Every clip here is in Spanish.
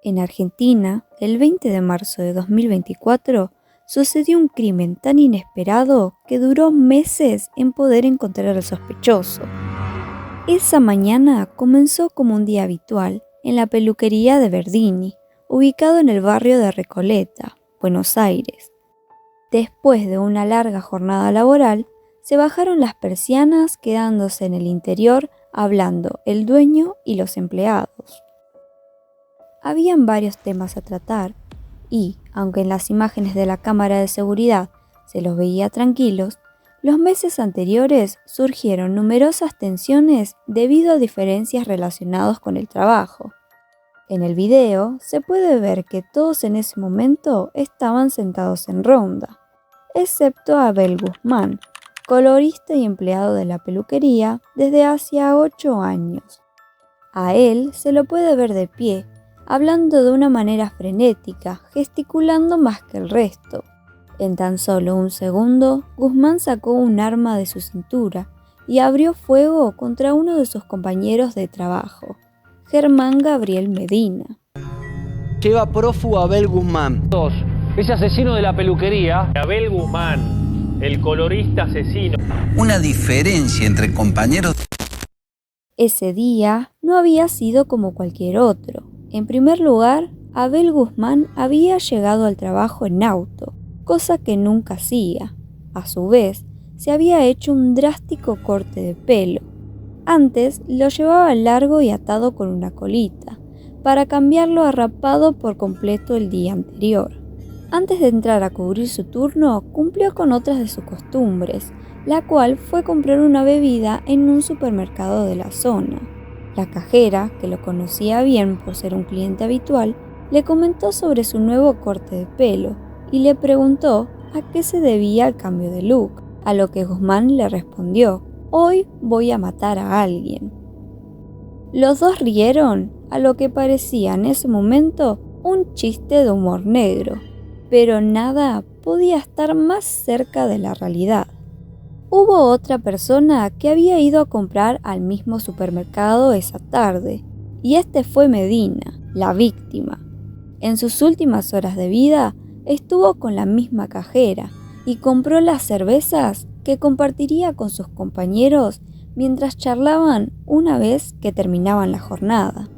En Argentina, el 20 de marzo de 2024, sucedió un crimen tan inesperado que duró meses en poder encontrar al sospechoso. Esa mañana comenzó como un día habitual en la peluquería de Verdini, ubicado en el barrio de Recoleta, Buenos Aires. Después de una larga jornada laboral, se bajaron las persianas quedándose en el interior hablando el dueño y los empleados. Habían varios temas a tratar y, aunque en las imágenes de la cámara de seguridad se los veía tranquilos, los meses anteriores surgieron numerosas tensiones debido a diferencias relacionadas con el trabajo. En el video se puede ver que todos en ese momento estaban sentados en ronda, excepto Abel Guzmán, colorista y empleado de la peluquería desde hacía 8 años. A él se lo puede ver de pie, hablando de una manera frenética, gesticulando más que el resto. En tan solo un segundo, Guzmán sacó un arma de su cintura y abrió fuego contra uno de sus compañeros de trabajo, Germán Gabriel Medina. Lleva prófugo a Abel Guzmán. Ese asesino de la peluquería, Abel Guzmán, el colorista asesino. Una diferencia entre compañeros. Ese día no había sido como cualquier otro. En primer lugar, Abel Guzmán había llegado al trabajo en auto, cosa que nunca hacía. A su vez, se había hecho un drástico corte de pelo. Antes lo llevaba largo y atado con una colita, para cambiarlo a rapado por completo el día anterior. Antes de entrar a cubrir su turno, cumplió con otras de sus costumbres, la cual fue comprar una bebida en un supermercado de la zona. La cajera, que lo conocía bien por ser un cliente habitual, le comentó sobre su nuevo corte de pelo y le preguntó a qué se debía el cambio de look, a lo que Guzmán le respondió: «Hoy voy a matar a alguien». Los dos rieron a lo que parecía en ese momento un chiste de humor negro, pero nada podía estar más cerca de la realidad. Hubo otra persona que había ido a comprar al mismo supermercado esa tarde, y este fue Medina, la víctima. En sus últimas horas de vida estuvo con la misma cajera y compró las cervezas que compartiría con sus compañeros mientras charlaban una vez que terminaban la jornada.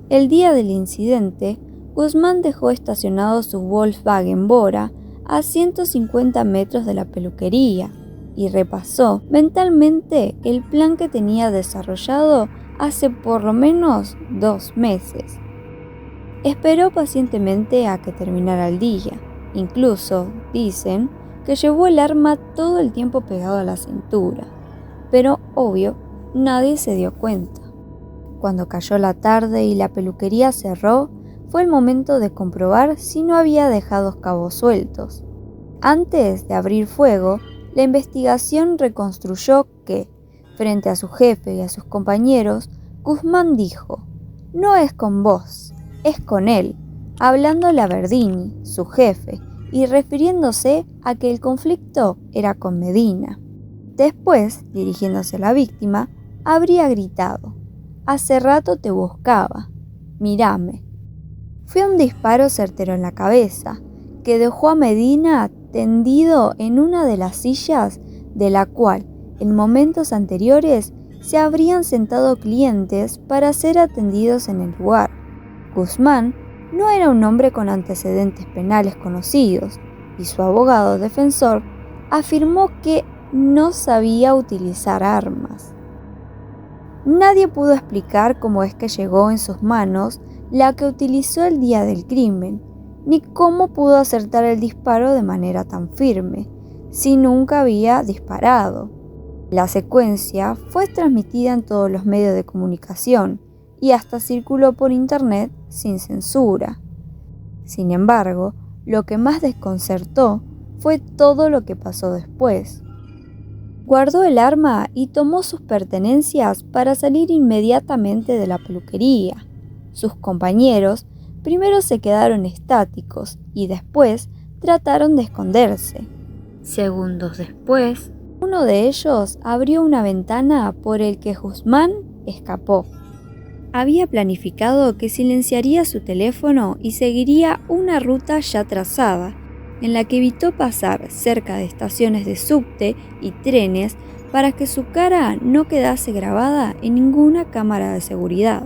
El día del incidente, Guzmán dejó estacionado su Volkswagen Bora a 150 metros de la peluquería y repasó mentalmente el plan que tenía desarrollado hace por lo menos 2 meses. Esperó pacientemente a que terminara el día. Incluso, dicen, que llevó el arma todo el tiempo pegado a la cintura. Pero, obvio, nadie se dio cuenta. Cuando cayó la tarde y la peluquería cerró, fue el momento de comprobar si no había dejado cabos sueltos. Antes de abrir fuego, la investigación reconstruyó que, frente a su jefe y a sus compañeros, Guzmán dijo: «No es con vos, es con él», hablándole a Verdini, su jefe, y refiriéndose a que el conflicto era con Medina. Después, dirigiéndose a la víctima, habría gritado: «Hace rato te buscaba, mírame». Fue un disparo certero en la cabeza, que dejó a Medina tendido en una de las sillas de la cual, en momentos anteriores, se habrían sentado clientes para ser atendidos en el lugar. Guzmán no era un hombre con antecedentes penales conocidos, y su abogado defensor afirmó que no sabía utilizar armas. Nadie pudo explicar cómo es que llegó en sus manos la que utilizó el día del crimen, ni cómo pudo acertar el disparo de manera tan firme, si nunca había disparado. La secuencia fue transmitida en todos los medios de comunicación y hasta circuló por internet sin censura. Sin embargo, lo que más desconcertó fue todo lo que pasó después. Guardó el arma y tomó sus pertenencias para salir inmediatamente de la peluquería. Sus compañeros primero se quedaron estáticos y después trataron de esconderse. Segundos después, uno de ellos abrió una ventana por el que Guzmán escapó. había planificado que silenciaría su teléfono y seguiría una ruta ya trazada, en la que evitó pasar cerca de estaciones de subte y trenes para que su cara no quedase grabada en ninguna cámara de seguridad.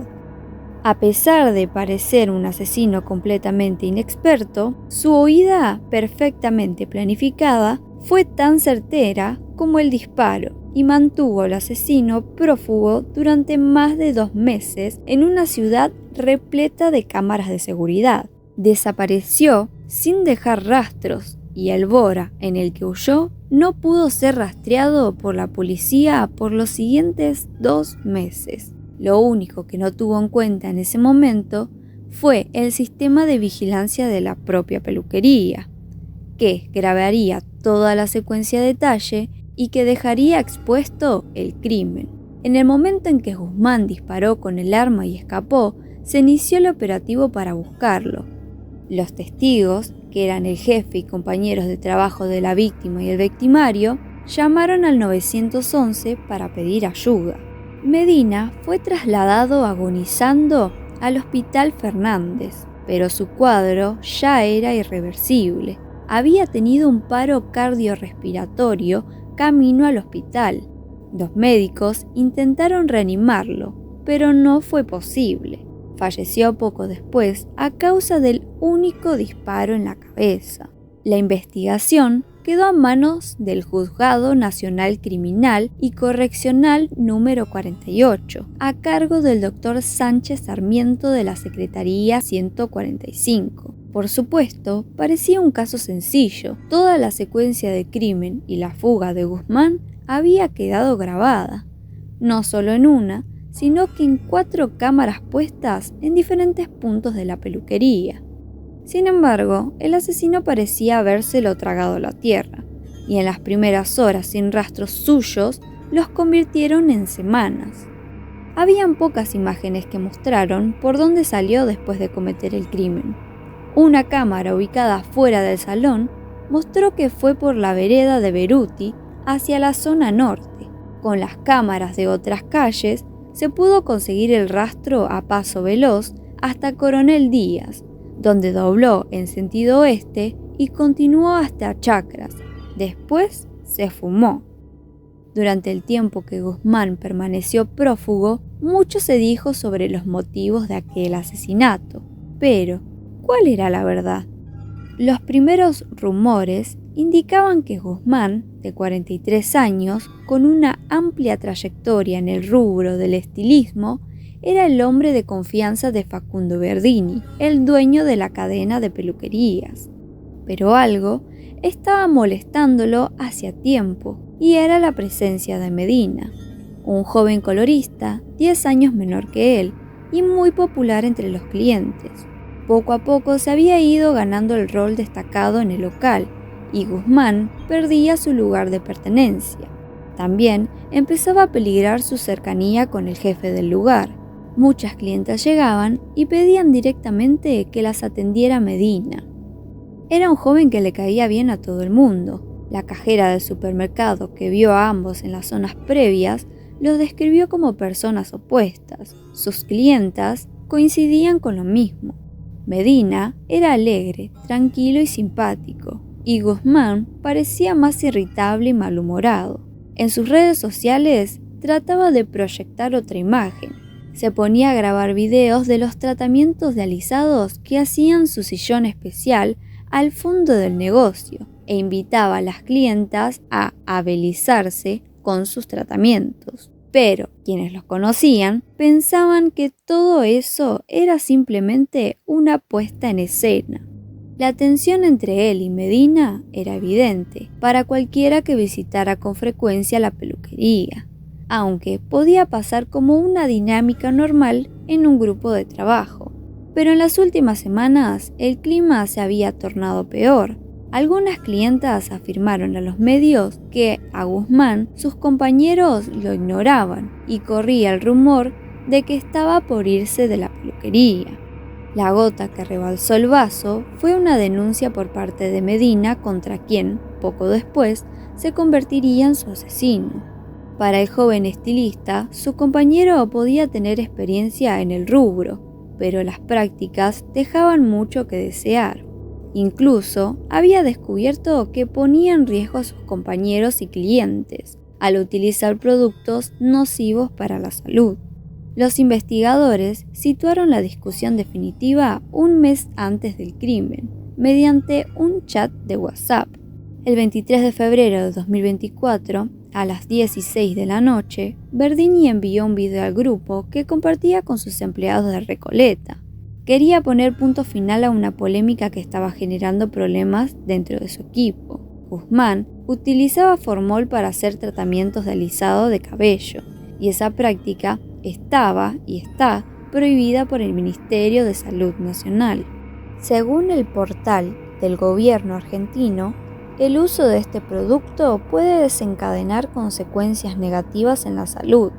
A pesar de parecer un asesino completamente inexperto, su huida perfectamente planificada fue tan certera como el disparo y mantuvo al asesino prófugo durante más de 2 meses en una ciudad repleta de cámaras de seguridad. Desapareció sin dejar rastros y el Bora en el que huyó no pudo ser rastreado por la policía por los siguientes 2 meses. Lo único que no tuvo en cuenta en ese momento fue el sistema de vigilancia de la propia peluquería, que grabaría toda la secuencia a detalle y que dejaría expuesto el crimen. En el momento en que Guzmán disparó con el arma y escapó, se inició el operativo para buscarlo. Los testigos, que eran el jefe y compañeros de trabajo de la víctima y el victimario, llamaron al 911 para pedir ayuda. Medina fue trasladado agonizando al Hospital Fernández, pero su cuadro ya era irreversible. Había tenido un paro cardiorrespiratorio camino al hospital. Los médicos intentaron reanimarlo, pero no fue posible. Falleció poco después a causa del único disparo en la cabeza. La investigación quedó a manos del Juzgado Nacional Criminal y Correccional número 48, a cargo del Dr. Sánchez Sarmiento de la Secretaría 145. Por supuesto, parecía un caso sencillo. Toda la secuencia de crimen y la fuga de Guzmán había quedado grabada, no solo en una, sino que en 4 cámaras puestas en diferentes puntos de la peluquería. Sin embargo, el asesino parecía habérselo tragado la tierra, y en las primeras horas sin rastros suyos los convirtieron en semanas. Habían pocas imágenes que mostraron por dónde salió después de cometer el crimen. Una cámara ubicada fuera del salón mostró que fue por la vereda de Beruti hacia la zona norte. Con las cámaras de otras calles se pudo conseguir el rastro a paso veloz hasta Coronel Díaz, donde dobló en sentido oeste y continuó hasta Chacras. Después se fumó. Durante el tiempo que Guzmán permaneció prófugo, mucho se dijo sobre los motivos de aquel asesinato. Pero, ¿cuál era la verdad? Los primeros rumores indicaban que Guzmán, de 43 años, con una amplia trayectoria en el rubro del estilismo, era el hombre de confianza de Facundo Verdini, el dueño de la cadena de peluquerías. Pero algo estaba molestándolo hacía tiempo, y era la presencia de Medina, un joven colorista 10 años menor que él y muy popular entre los clientes. Poco a poco se había ido ganando el rol destacado en el local, y Guzmán perdía su lugar de pertenencia. También empezaba a peligrar su cercanía con el jefe del lugar. Muchas clientas llegaban y pedían directamente que las atendiera Medina. Era un joven que le caía bien a todo el mundo. La cajera del supermercado, que vio a ambos en las zonas previas, los describió como personas opuestas. Sus clientas coincidían con lo mismo. Medina era alegre, tranquilo y simpático, y Guzmán parecía más irritable y malhumorado. En sus redes sociales trataba de proyectar otra imagen. Se ponía a grabar videos de los tratamientos de alisados que hacían su sillón especial al fondo del negocio e invitaba a las clientas a habilitarse con sus tratamientos. Pero quienes los conocían pensaban que todo eso era simplemente una puesta en escena. La tensión entre él y Medina era evidente para cualquiera que visitara con frecuencia la peluquería, aunque podía pasar como una dinámica normal en un grupo de trabajo. Pero en las últimas semanas el clima se había tornado peor. Algunas clientas afirmaron a los medios que a Guzmán sus compañeros lo ignoraban y corría el rumor de que estaba por irse de la peluquería. La gota que rebalsó el vaso fue una denuncia por parte de Medina contra quien, poco después, se convertiría en su asesino. Para el joven estilista, su compañero podía tener experiencia en el rubro, pero las prácticas dejaban mucho que desear. Incluso había descubierto que ponía en riesgo a sus compañeros y clientes al utilizar productos nocivos para la salud. Los investigadores situaron la discusión definitiva un mes antes del crimen, mediante un chat de WhatsApp. El 23 de febrero de 2024, a las 16 de la noche, Verdini envió un video al grupo que compartía con sus empleados de Recoleta. Quería poner punto final a una polémica que estaba generando problemas dentro de su equipo. Guzmán utilizaba formol para hacer tratamientos de alisado de cabello, y esa práctica estaba y está prohibida por el Ministerio de Salud Nacional. Según el portal del gobierno argentino, el uso de este producto puede desencadenar consecuencias negativas en la salud,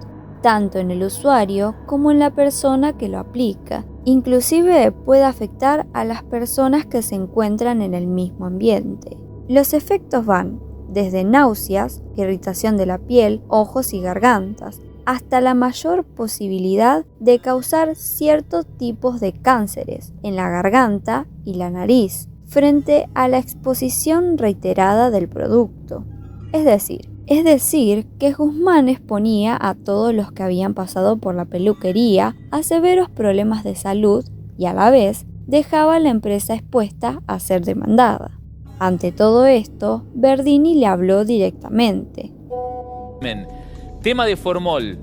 tanto en el usuario como en la persona que lo aplica. Inclusive puede afectar a las personas que se encuentran en el mismo ambiente. Los efectos van desde náuseas, irritación de la piel, ojos y gargantas, hasta la mayor posibilidad de causar ciertos tipos de cánceres en la garganta y la nariz, frente a la exposición reiterada del producto. Es decir que Guzmán exponía a todos los que habían pasado por la peluquería a severos problemas de salud y a la vez dejaba a la empresa expuesta a ser demandada. Ante todo esto, Verdini le habló directamente. Tema de formol.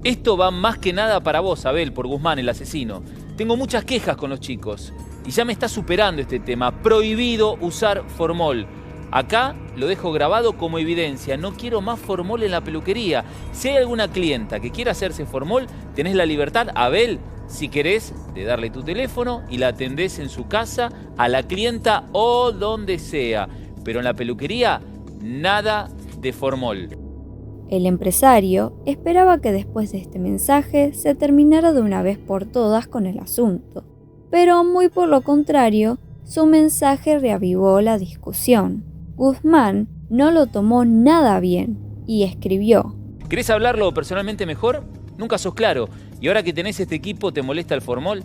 Esto va más que nada para vos, Abel, por Guzmán, el asesino. Tengo muchas quejas con los chicos y ya me está superando este tema. Prohibido usar formol. Acá lo dejo grabado como evidencia. No quiero más formol en la peluquería. Si hay alguna clienta que quiera hacerse formol, tenés la libertad, Abel, si querés, de darle tu teléfono y la atendés en su casa, a la clienta o donde sea. Pero en la peluquería, nada de formol. El empresario esperaba que después de este mensaje se terminara de una vez por todas con el asunto. Pero muy por lo contrario, su mensaje reavivó la discusión. Guzmán no lo tomó nada bien y escribió: ¿Querés hablarlo personalmente mejor? Nunca sos claro. Y ahora que tenés este equipo, ¿te molesta el formol?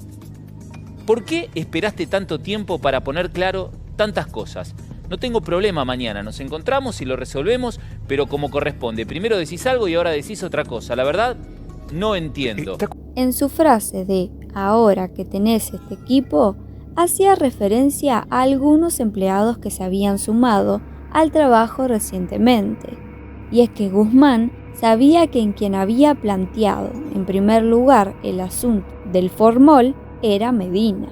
¿Por qué esperaste tanto tiempo para poner claro tantas cosas? No tengo problema mañana, nos encontramos y lo resolvemos, pero como corresponde. Primero decís algo y ahora decís otra cosa. La verdad, no entiendo. En su frase de "ahora que tenés este equipo", hacía referencia a algunos empleados que se habían sumado al trabajo recientemente. Y es que Guzmán sabía que en quien había planteado en primer lugar el asunto del formol era Medina.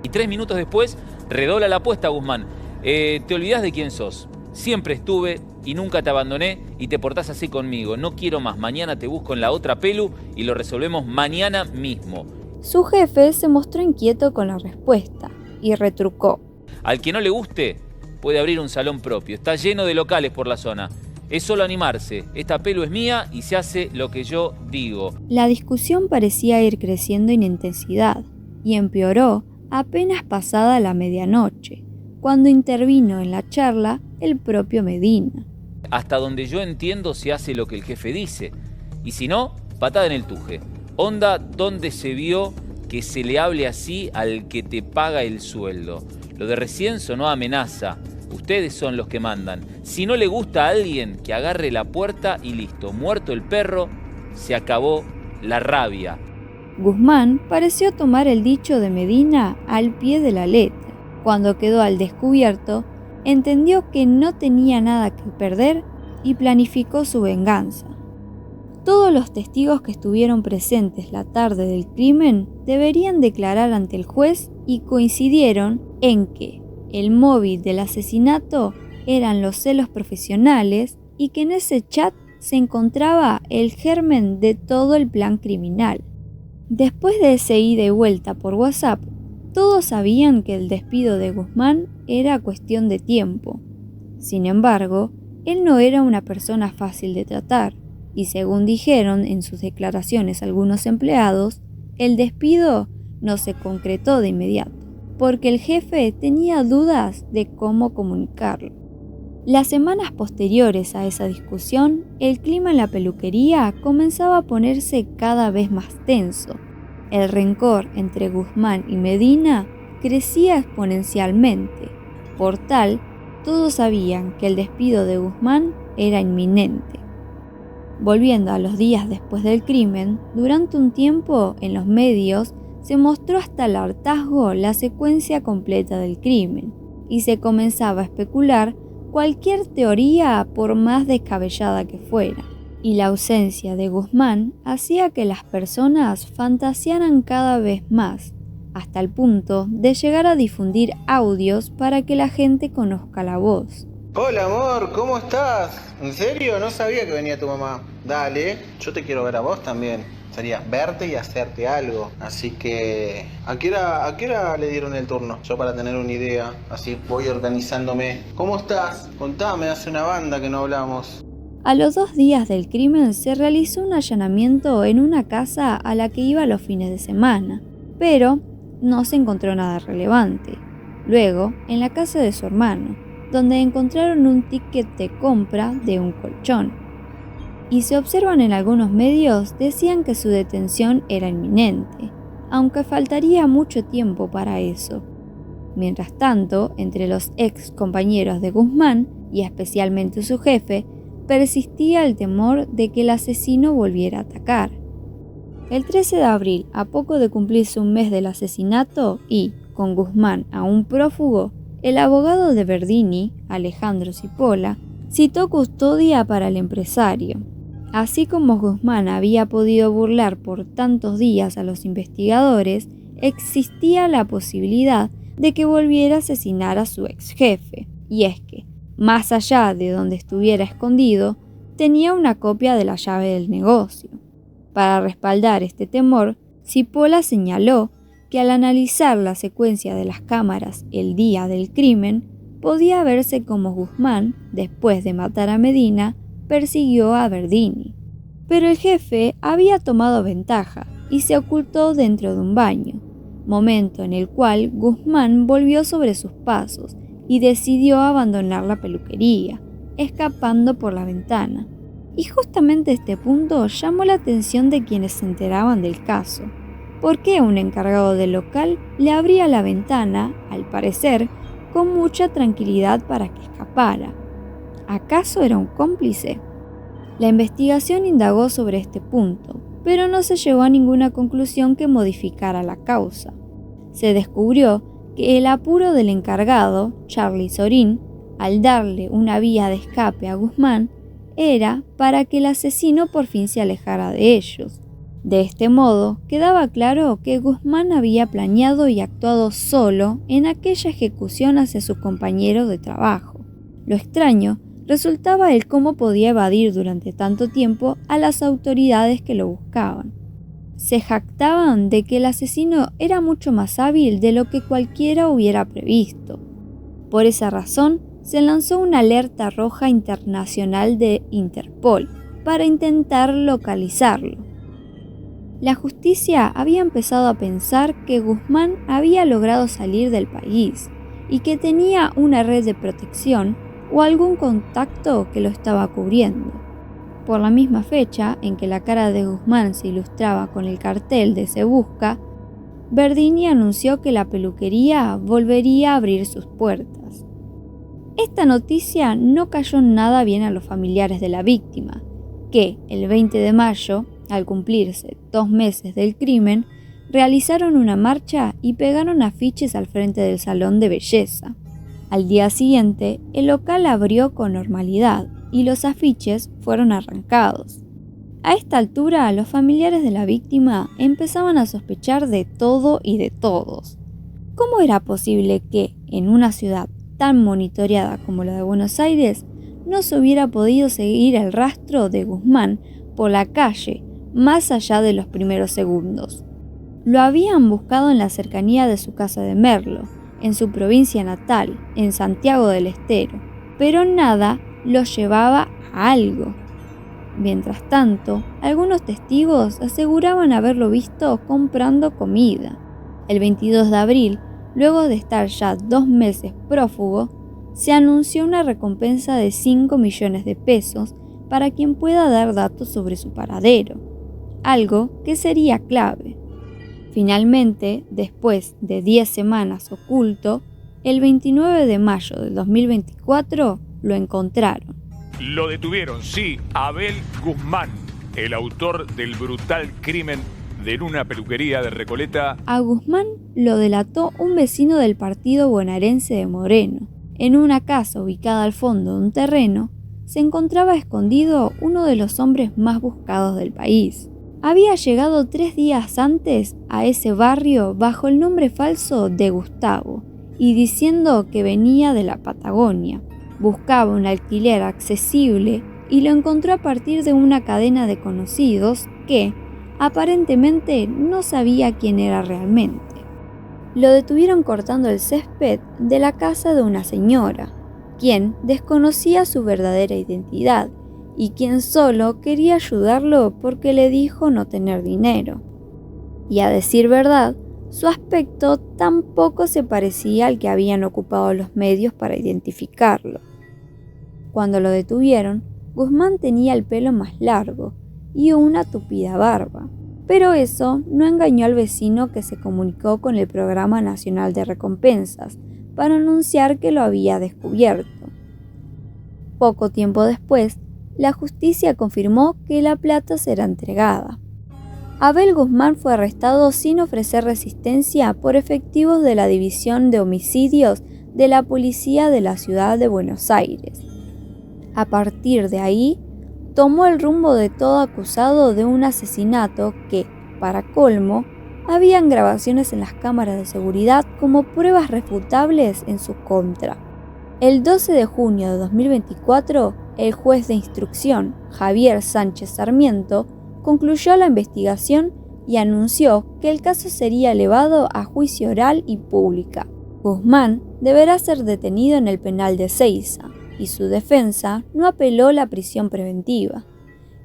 Y 3 minutos después, redobla la apuesta, Guzmán. Te olvidás de quién sos. Siempre estuve y nunca te abandoné y te portás así conmigo. No quiero más. Mañana te busco en la otra pelu y lo resolvemos mañana mismo. Su jefe se mostró inquieto con la respuesta y retrucó: Al que no le guste, puede abrir un salón propio. Está lleno de locales por la zona. Es solo animarse. Esta pelu es mía y se hace lo que yo digo. La discusión parecía ir creciendo en intensidad y empeoró apenas pasada la medianoche, cuando intervino en la charla el propio Medina. Hasta donde yo entiendo se hace lo que el jefe dice. Y si no, patada en el tuje. Onda, ¿dónde se vio que se le hable así al que te paga el sueldo? Lo de recién sonó amenaza. Ustedes son los que mandan. Si no le gusta a alguien, que agarre la puerta y listo. Muerto el perro, se acabó la rabia. Guzmán pareció tomar el dicho de Medina al pie de la letra. Cuando quedó al descubierto, entendió que no tenía nada que perder y planificó su venganza. Todos los testigos que estuvieron presentes la tarde del crimen deberían declarar ante el juez y coincidieron en que el móvil del asesinato eran los celos profesionales y que en ese chat se encontraba el germen de todo el plan criminal. Después de ese ida y vuelta por WhatsApp, todos sabían que el despido de Guzmán era cuestión de tiempo. Sin embargo, él no era una persona fácil de tratar, y según dijeron en sus declaraciones algunos empleados, el despido no se concretó de inmediato, porque el jefe tenía dudas de cómo comunicarlo. Las semanas posteriores a esa discusión, el clima en la peluquería comenzaba a ponerse cada vez más tenso. El rencor entre Guzmán y Medina crecía exponencialmente. Por tal, todos sabían que el despido de Guzmán era inminente. Volviendo a los días después del crimen, durante un tiempo en los medios se mostró hasta el hartazgo la secuencia completa del crimen y se comenzaba a especular cualquier teoría por más descabellada que fuera. Y la ausencia de Guzmán hacía que las personas fantasearan cada vez más, hasta el punto de llegar a difundir audios para que la gente conozca la voz. Hola amor, ¿cómo estás? ¿En serio? No sabía que venía tu mamá. Dale, yo te quiero ver a vos también. Sería verte y hacerte algo. Así que, ¿a qué hora le dieron el turno? Yo para tener una idea, así voy organizándome. ¿Cómo estás? Contame, hace una banda que no hablamos. A los 2 días del crimen se realizó un allanamiento en una casa a la que iba los fines de semana, pero no se encontró nada relevante. Luego, en la casa de su hermano, donde encontraron un ticket de compra de un colchón. Y se observan en algunos medios, decían que su detención era inminente, aunque faltaría mucho tiempo para eso. Mientras tanto, entre los ex compañeros de Guzmán, y especialmente su jefe, persistía el temor de que el asesino volviera a atacar. El 13 de abril, a poco de cumplirse un mes del asesinato y, con Guzmán aún prófugo, el abogado de Verdini, Alejandro Cipolla, citó custodia para el empresario. Así como Guzmán había podido burlar por tantos días a los investigadores, existía la posibilidad de que volviera a asesinar a su ex jefe. Y es que, más allá de donde estuviera escondido, tenía una copia de la llave del negocio. Para respaldar este temor, Cipolla señaló que al analizar la secuencia de las cámaras el día del crimen, podía verse como Guzmán, después de matar a Medina, persiguió a Verdini. Pero el jefe había tomado ventaja y se ocultó dentro de un baño, momento en el cual Guzmán volvió sobre sus pasos y decidió abandonar la peluquería, escapando por la ventana. Y justamente este punto llamó la atención de quienes se enteraban del caso. ¿Por qué un encargado del local le abría la ventana, al parecer, con mucha tranquilidad para que escapara? ¿Acaso era un cómplice? La investigación indagó sobre este punto, pero no se llegó a ninguna conclusión que modificara la causa. Se descubrió que el apuro del encargado, Charlie Sorín, al darle una vía de escape a Guzmán, era para que el asesino por fin se alejara de ellos. De este modo, quedaba claro que Guzmán había planeado y actuado solo en aquella ejecución hacia sus compañeros de trabajo. Lo extraño resultaba el cómo podía evadir durante tanto tiempo a las autoridades que lo buscaban. Se jactaban de que el asesino era mucho más hábil de lo que cualquiera hubiera previsto. Por esa razón, se lanzó una alerta roja internacional de Interpol para intentar localizarlo. La justicia había empezado a pensar que Guzmán había logrado salir del país y que tenía una red de protección o algún contacto que lo estaba cubriendo. Por la misma fecha en que la cara de Guzmán se ilustraba con el cartel de Se Busca, Verdini anunció que la peluquería volvería a abrir sus puertas. Esta noticia no cayó nada bien a los familiares de la víctima, que el 20 de mayo, al cumplirse 2 meses del crimen, realizaron una marcha y pegaron afiches al frente del salón de belleza. Al día siguiente, el local abrió con normalidad y los afiches fueron arrancados. A esta altura, los familiares de la víctima empezaban a sospechar de todo y de todos. ¿Cómo era posible que, en una ciudad tan monitoreada como la de Buenos Aires, no se hubiera podido seguir el rastro de Guzmán por la calle, más allá de los primeros segundos? Lo habían buscado en la cercanía de su casa de Merlo, en su provincia natal, en Santiago del Estero, pero nada los llevaba a algo. Mientras tanto, algunos testigos aseguraban haberlo visto comprando comida. El 22 de abril, luego de estar ya 2 meses prófugo, se anunció una recompensa de 5 millones de pesos para quien pueda dar datos sobre su paradero, algo que sería clave. Finalmente, después de 10 semanas oculto, el 29 de mayo de 2024 lo encontraron. Lo detuvieron, sí, Abel Guzmán, el autor del brutal crimen de una peluquería de Recoleta. A Guzmán lo delató un vecino del partido bonaerense de Moreno. En una casa ubicada al fondo de un terreno, se encontraba escondido uno de los hombres más buscados del país. Había llegado 3 días antes a ese barrio bajo el nombre falso de Gustavo y diciendo que venía de la Patagonia. Buscaba un alquiler accesible y lo encontró a partir de una cadena de conocidos que, aparentemente, no sabía quién era realmente. Lo detuvieron cortando el césped de la casa de una señora, quien desconocía su verdadera identidad y quien solo quería ayudarlo porque le dijo no tener dinero. Y a decir verdad, su aspecto tampoco se parecía al que habían ocupado los medios para identificarlo. Cuando lo detuvieron, Guzmán tenía el pelo más largo y una tupida barba, pero eso no engañó al vecino que se comunicó con el Programa Nacional de Recompensas para anunciar que lo había descubierto. Poco tiempo después, la justicia confirmó que la plata será entregada. Abel Guzmán fue arrestado sin ofrecer resistencia por efectivos de la División de Homicidios de la Policía de la Ciudad de Buenos Aires. A partir de ahí, tomó el rumbo de todo acusado de un asesinato que, para colmo, habían grabaciones en las cámaras de seguridad como pruebas refutables en su contra. El 12 de junio de 2024, el juez de instrucción, Javier Sánchez Sarmiento, concluyó la investigación y anunció que el caso sería elevado a juicio oral y pública. Guzmán deberá ser detenido en el penal de Ezeiza, y su defensa no apeló la prisión preventiva.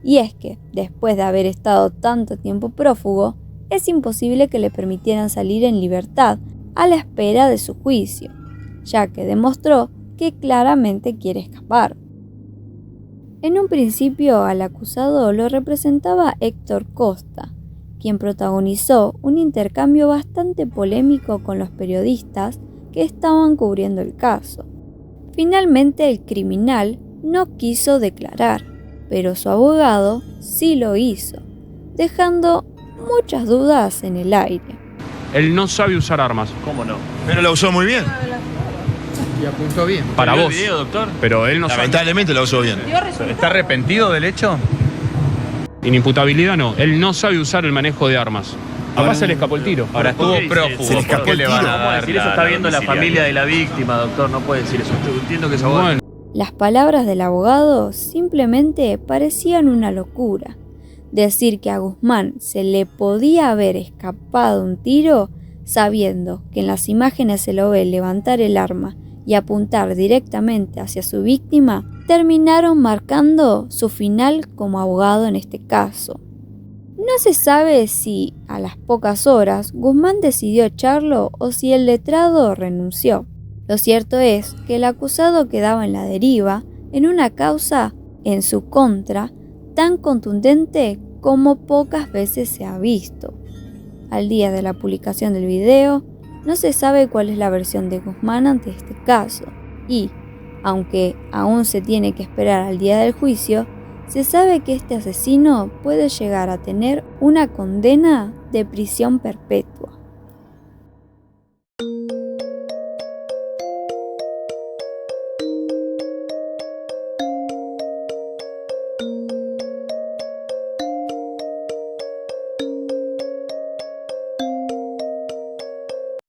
Y es que, después de haber estado tanto tiempo prófugo, es imposible que le permitieran salir en libertad a la espera de su juicio, ya que demostró que claramente quiere escapar. En un principio al acusado lo representaba Héctor Costa, quien protagonizó un intercambio bastante polémico con los periodistas que estaban cubriendo el caso. Finalmente el criminal no quiso declarar, pero su abogado sí lo hizo, dejando muchas dudas en el aire. Él no sabe usar armas. ¿Cómo no? Pero la usó muy bien. Y apuntó bien. Para ¿Vio vos. el video, doctor? Pero él no sabe. Lamentablemente la usó bien. ¿Está arrepentido del hecho? Inimputabilidad no. Él no sabe usar el manejo de armas. Capaz se le escapó el tiro. Ahora estuvo prófugo. Se le escapó ¿Por qué el le tiro? van a ¿Cómo dar decir eso? Está viendo la familia de la víctima, doctor. No puede decir eso. Entiendo que es abogado. Bueno, Las palabras del abogado simplemente parecían una locura. Decir que a Guzmán se le podía haber escapado un tiro, sabiendo que en las imágenes se lo ve levantar el arma y apuntar directamente hacia su víctima, terminaron marcando su final como abogado en este caso. No se sabe si, a las pocas horas, Guzmán decidió echarlo o si el letrado renunció. Lo cierto es que el acusado quedaba en la deriva en una causa en su contra tan contundente como pocas veces se ha visto. Al día de la publicación del video, no se sabe cuál es la versión de Guzmán ante este caso y, aunque aún se tiene que esperar al día del juicio, se sabe que este asesino puede llegar a tener una condena de prisión perpetua.